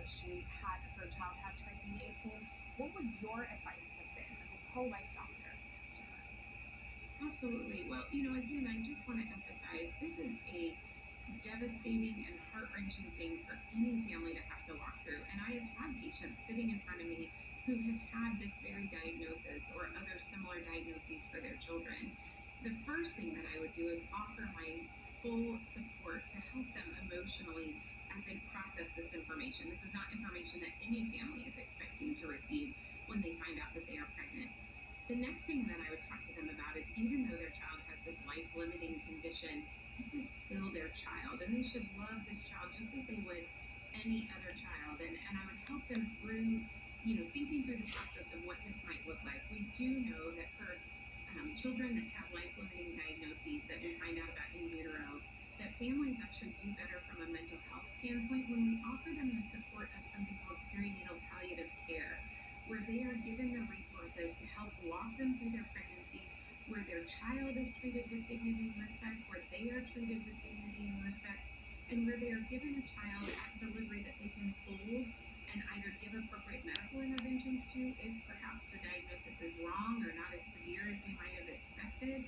that her child had trisomy 18, what would your advice have been as a pro-life doctor to her? Absolutely. Well, again, I just want to emphasize this is a devastating and heart-wrenching thing for any family to have to walk through. And I have had patients sitting in front of me who have had this very diagnosis or other similar diagnoses for their children. The first thing that I would do is offer my full support to help them emotionally as they process this information. This is not information that any family is expecting to receive when they find out that they are pregnant. The next thing that I would talk to them about is even though their child has this life-limiting condition, this is still their child, and they should love this child just as they would any other child. And I would help them through, thinking through the process of what this might look like. We do know that for children that have life-limiting diagnoses that we find out about in utero, that families actually do better from a mental health standpoint when we offer them the support of something called perinatal palliative care, where they are given the resources to help walk them through their pregnancy, where their child is treated with dignity and respect, where they are treated with dignity and respect, and where they are given a child at delivery that they can hold and either give appropriate medical interventions to if perhaps the diagnosis is wrong or not as severe as we might have expected,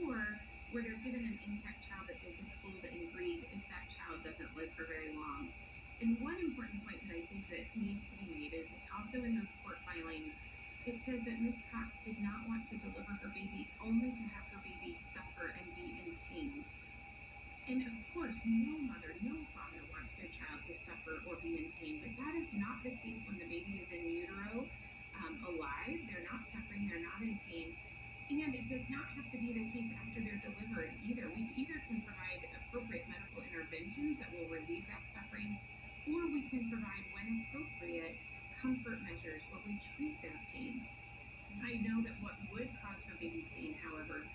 or where they're given an intact child that they can hold and grieve if that child doesn't live for very long. And one important point that I think that needs to be made is also in those court filings, it says that Miss Cox did not want to deliver her baby only to have her baby suffer and be in pain. And of course, no mother, no father wants their child to suffer or be in pain, but that is not the case when the baby is in utero, alive. They're not suffering, they're not in pain. And it does not have to be the case after they're delivered either. We either can provide appropriate medical interventions that will relieve that suffering, or we can provide, when appropriate, comfort measures where we treat their pain. I know that what would cause her baby pain, however,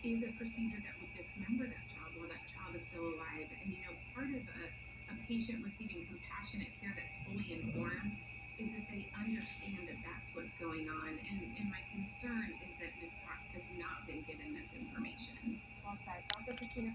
is a procedure that would dismember that child while that child is still alive. And part of a patient receiving compassionate care that's fully informed is that they understand that that's what's going on. And my concern is that Ms. Cox has not been given this information. Well said. Dr. Christina